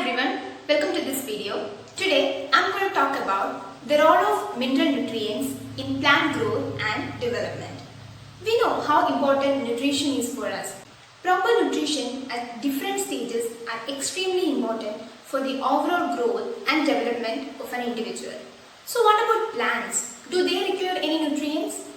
everyone, welcome to this video. Today I'm going to talk about the role of mineral nutrients in plant growth and development. We know how important nutrition is for us. Proper nutrition at different stages are extremely important for the overall growth and development of an individual. So what about plants? Do they require any nutrients?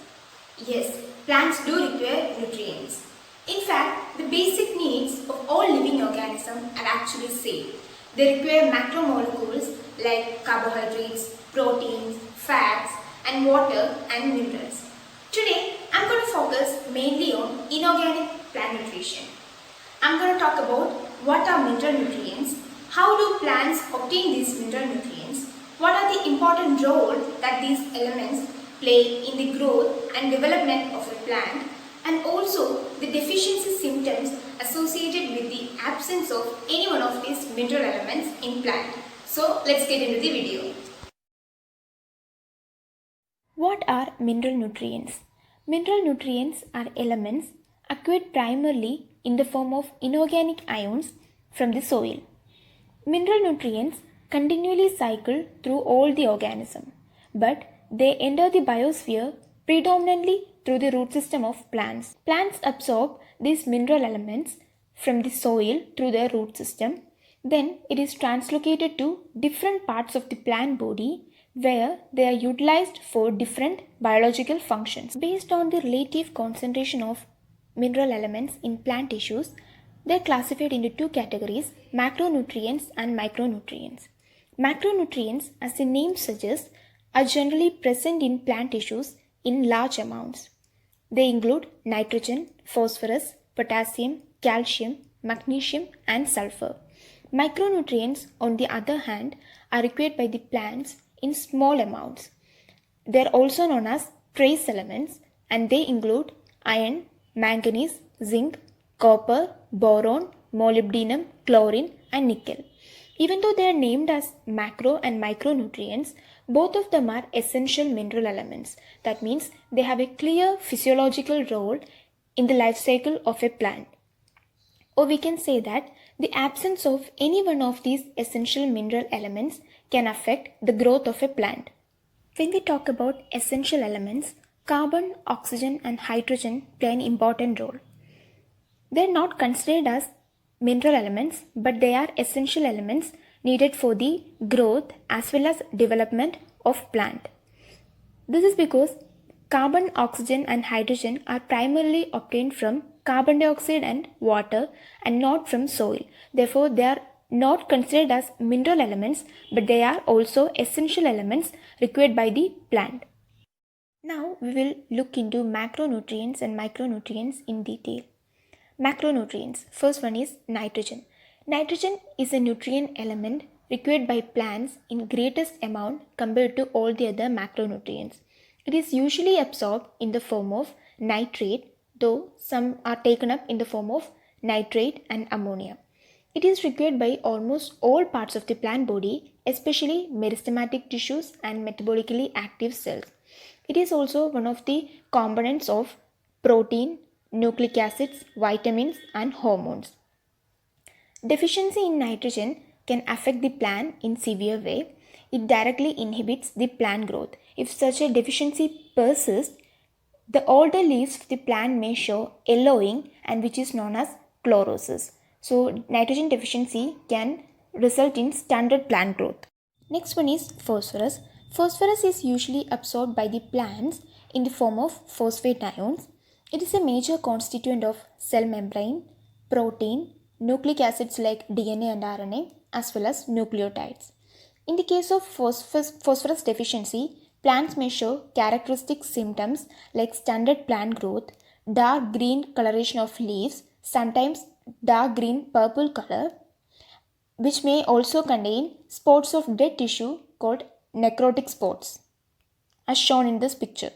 Yes, plants do require nutrients. In fact, the basic needs of all living organisms are actually same. They require macromolecules like carbohydrates, proteins, fats, and water and minerals. Today, I'm going to focus mainly on inorganic plant nutrition. I'm going to talk about what are mineral nutrients, how do plants obtain these mineral nutrients, what are the important role that these elements play in the growth and development of a plant, and also the deficiency symptoms associated with the absence of any one of these mineral elements in plant. So let's get into the video. What are mineral nutrients? Mineral nutrients are elements acquired primarily in the form of inorganic ions from the soil. Mineral nutrients continually cycle through all the organism, but they enter the biosphere predominantly through the root system of plants. Plants absorb these mineral elements from the soil through their root system. Then it is translocated to different parts of the plant body where they are utilized for different biological functions. Based on the relative concentration of mineral elements in plant tissues, they are classified into two categories, macronutrients and micronutrients. Macronutrients, as the name suggests, are generally present in plant tissues in large amounts. They include nitrogen, phosphorus, potassium, calcium, magnesium, and sulfur. Micronutrients, on the other hand, are required by the plants in small amounts. They are also known as trace elements, and they include iron, manganese, zinc, copper, boron, molybdenum, chlorine, and nickel. Even though they are named as macro and micronutrients, both of them are essential mineral elements. That means they have a clear physiological role in the life cycle of a plant. Or we can say that the absence of any one of these essential mineral elements can affect the growth of a plant. When we talk about essential elements, carbon, oxygen, and hydrogen play an important role. They are not considered as mineral elements, but they are essential elements needed for the growth as well as development of plant. This is because carbon, oxygen, and hydrogen are primarily obtained from carbon dioxide and water and not from soil. Therefore, they are not considered as mineral elements, but they are also essential elements required by the plant. Now we will look into macronutrients and micronutrients in detail. Macronutrients. First one is nitrogen. Nitrogen is a nutrient element required by plants in greatest amount compared to all the other macronutrients. It is usually absorbed in the form of nitrate, though some are taken up in the form of nitrate and ammonia. It is required by almost all parts of the plant body, especially meristematic tissues and metabolically active cells. It is also one of the components of protein, nucleic acids, vitamins, and hormones. Deficiency in nitrogen can affect the plant in severe way. It directly inhibits the plant growth. If such a deficiency persists, the older leaves of the plant may show yellowing, and which is known as chlorosis. So nitrogen deficiency can result in stunted plant growth. Next one is phosphorus. Phosphorus is usually absorbed by the plants in the form of phosphate ions. It is a major constituent of cell membrane, protein, nucleic acids like DNA and RNA, as well as nucleotides. In the case of phosphorus deficiency, plants may show characteristic symptoms like stunted plant growth, dark green coloration of leaves, sometimes dark green purple color, which may also contain spots of dead tissue called necrotic spots, as shown in this picture.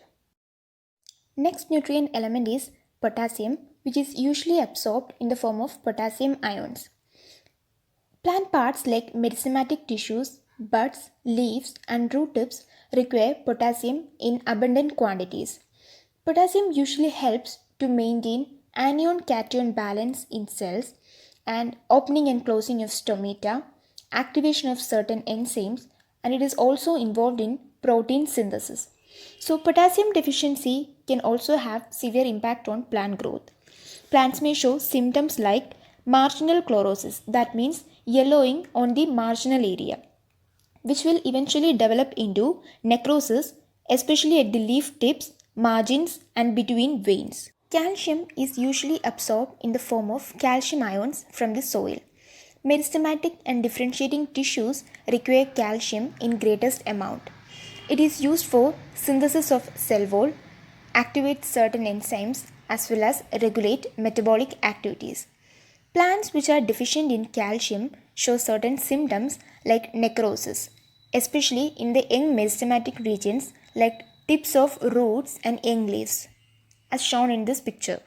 Next nutrient element is potassium, which is usually absorbed in the form of potassium ions. Plant parts like meristematic tissues, buds, leaves, and root tips require potassium in abundant quantities. Potassium usually helps to maintain anion-cation balance in cells and opening and closing of stomata, activation of certain enzymes, and it is also involved in protein synthesis. So, potassium deficiency can also have severe impact on plant growth. Plants may show symptoms like marginal chlorosis, that means yellowing on the marginal area, which will eventually develop into necrosis, especially at the leaf tips, margins, and between veins. Calcium is usually absorbed in the form of calcium ions from the soil. Meristematic and differentiating tissues require calcium in greatest amount. It is used for synthesis of cell wall, activate certain enzymes, as well as regulate metabolic activities. Plants which are deficient in calcium show certain symptoms like necrosis, especially in the young meristematic regions like tips of roots and young leaves, as shown in this picture.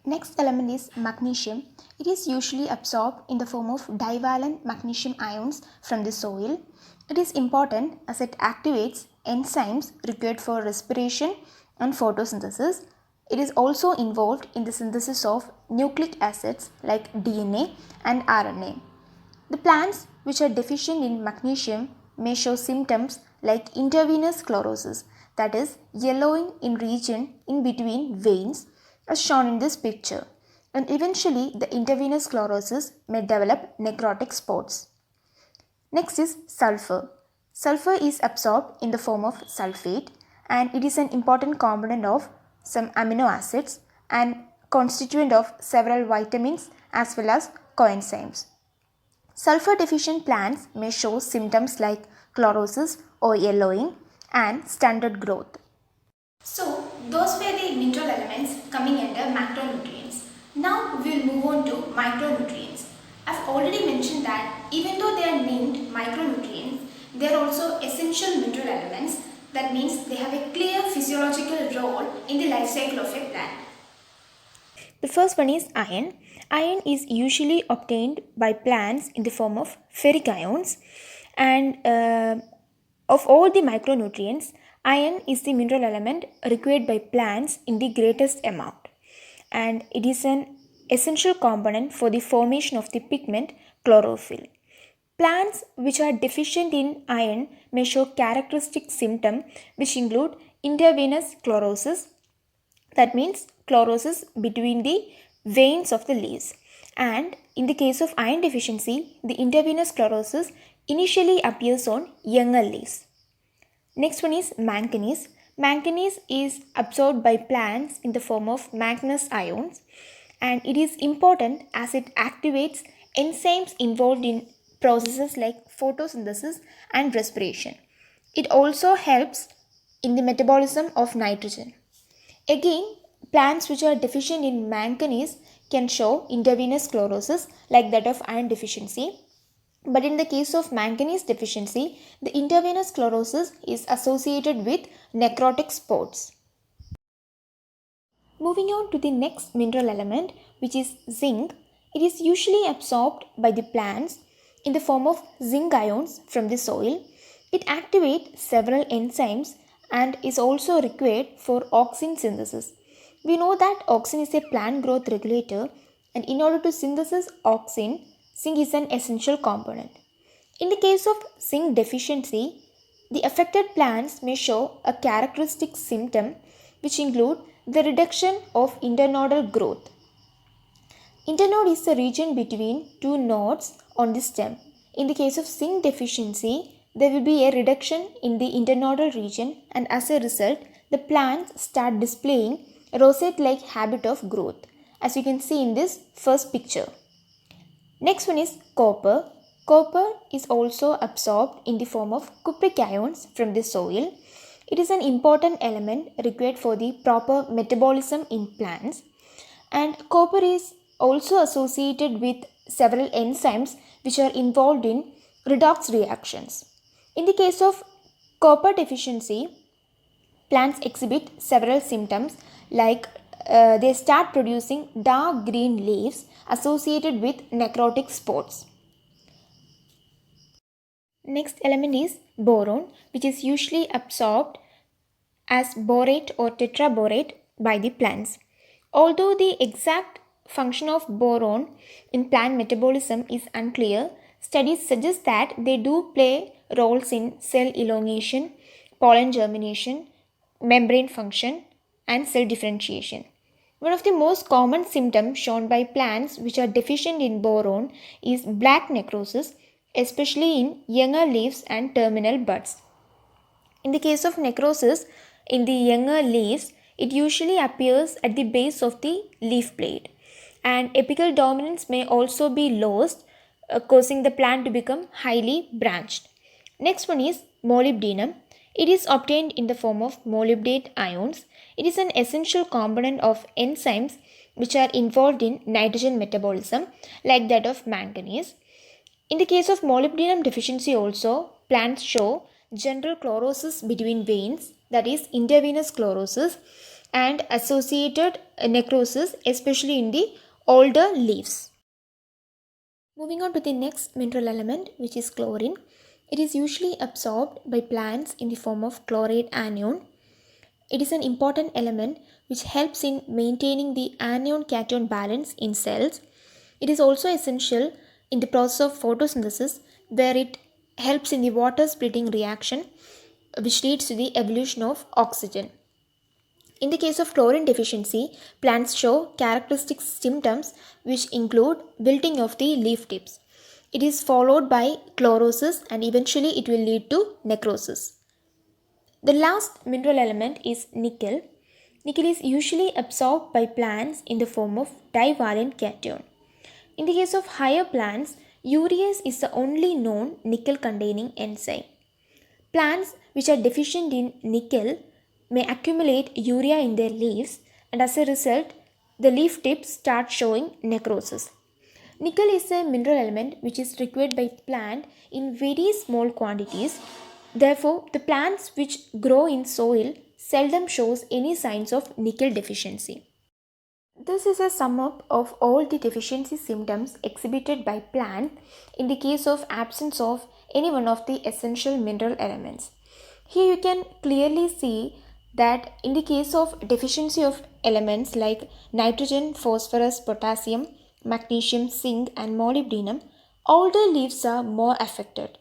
Next element is magnesium. It is usually absorbed in the form of divalent magnesium ions from the soil. It is important as it activates enzymes required for respiration and photosynthesis. It is also involved in the synthesis of nucleic acids like DNA and RNA. The plants which are deficient in magnesium may show symptoms like intravenous chlorosis, that is, yellowing in region in between veins, as shown in this picture, and eventually the intravenous chlorosis may develop necrotic spots. Next is sulfur. Sulfur is absorbed in the form of sulfate, and it is an important component of some amino acids and constituent of several vitamins as well as coenzymes. Sulfur deficient plants may show symptoms like chlorosis or yellowing and stunted growth. So, those were the mineral elements coming under macronutrients. Now we will move on to micronutrients. I've already mentioned that even though they are named micronutrients, they are also essential mineral elements. That means they have a clear physiological role in the life cycle of a plant. The first one is iron. Iron is usually obtained by plants in the form of ferric ions, and of all the micronutrients, iron is the mineral element required by plants in the greatest amount, and it is an essential component for the formation of the pigment chlorophyll. Plants which are deficient in iron may show characteristic symptoms which include intravenous chlorosis, that means chlorosis between the veins of the leaves. And in the case of iron deficiency, the intravenous chlorosis initially appears on younger leaves. Next one is manganese. Manganese is absorbed by plants in the form of manganese ions, and it is important as it activates enzymes involved in processes like photosynthesis and respiration. It also helps in the metabolism of nitrogen. Again, plants which are deficient in manganese can show intravenous chlorosis like that of iron deficiency. But in the case of manganese deficiency, the intravenous chlorosis is associated with necrotic spots. Moving on to the next mineral element, which is zinc. It is usually absorbed by the plants in the form of zinc ions from the soil. It activates several enzymes and is also required for auxin synthesis. We know that auxin is a plant growth regulator, and in order to synthesize auxin, zinc is an essential component. In the case of zinc deficiency, the affected plants may show a characteristic symptom which include the reduction of internodal growth. Internode is the region between two nodes on the stem. In the case of zinc deficiency, there will be a reduction in the internodal region, and as a result, the plants start displaying a rosette-like habit of growth, as you can see in this first picture. Next one is copper. Copper is also absorbed in the form of cupric ions from the soil. It is an important element required for the proper metabolism in plants, and copper is also associated with several enzymes which are involved in redox reactions. In the case of copper deficiency, plants exhibit several symptoms like they start producing dark green leaves associated with necrotic spots. Next element is boron, which is usually absorbed as borate or tetraborate by the plants. Although the exact function of boron in plant metabolism is unclear, studies suggest that they do play roles in cell elongation, pollen germination, membrane function, and cell differentiation. One of the most common symptoms shown by plants which are deficient in boron is black necrosis, especially in younger leaves and terminal buds. In the case of necrosis in the younger leaves, it usually appears at the base of the leaf blade, and apical dominance may also be lost, causing the plant to become highly branched. Next one is molybdenum. It is obtained in the form of molybdate ions. It is an essential component of enzymes which are involved in nitrogen metabolism, like that of manganese. In the case of molybdenum deficiency also, plants show general chlorosis between veins, that is intravenous chlorosis, and associated necrosis, especially in the older leaves. Moving on to the next mineral element, which is chlorine. It is usually absorbed by plants in the form of chloride anion. It is an important element which helps in maintaining the anion-cation balance in cells. It is also essential in the process of photosynthesis, where it helps in the water splitting reaction which leads to the evolution of oxygen. In the case of chlorine deficiency, plants show characteristic symptoms which include wilting of the leaf tips. It is followed by chlorosis and eventually it will lead to necrosis. The last mineral element is nickel. Nickel is usually absorbed by plants in the form of divalent cation. In the case of higher plants, urease is the only known nickel containing enzyme. Plants which are deficient in nickel may accumulate urea in their leaves, and as a result, the leaf tips start showing necrosis. Nickel is a mineral element which is required by plant in very small quantities. Therefore, the plants which grow in soil seldom shows any signs of nickel deficiency. This is a sum up of all the deficiency symptoms exhibited by plant in the case of absence of any one of the essential mineral elements. Here you can clearly see that in the case of deficiency of elements like nitrogen, phosphorus, potassium, magnesium, zinc and molybdenum, older leaves are more affected.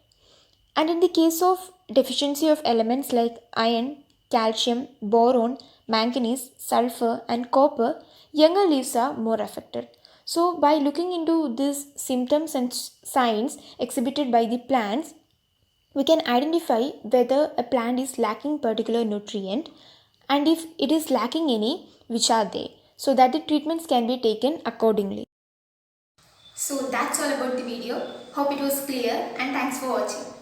And in the case of deficiency of elements like iron, calcium, boron, manganese, sulfur, and copper, younger leaves are more affected. So, by looking into these symptoms and signs exhibited by the plants, we can identify whether a plant is lacking particular nutrient, and if it is lacking any, which are they, so that the treatments can be taken accordingly. So that's all about the video. Hope it was clear and thanks for watching.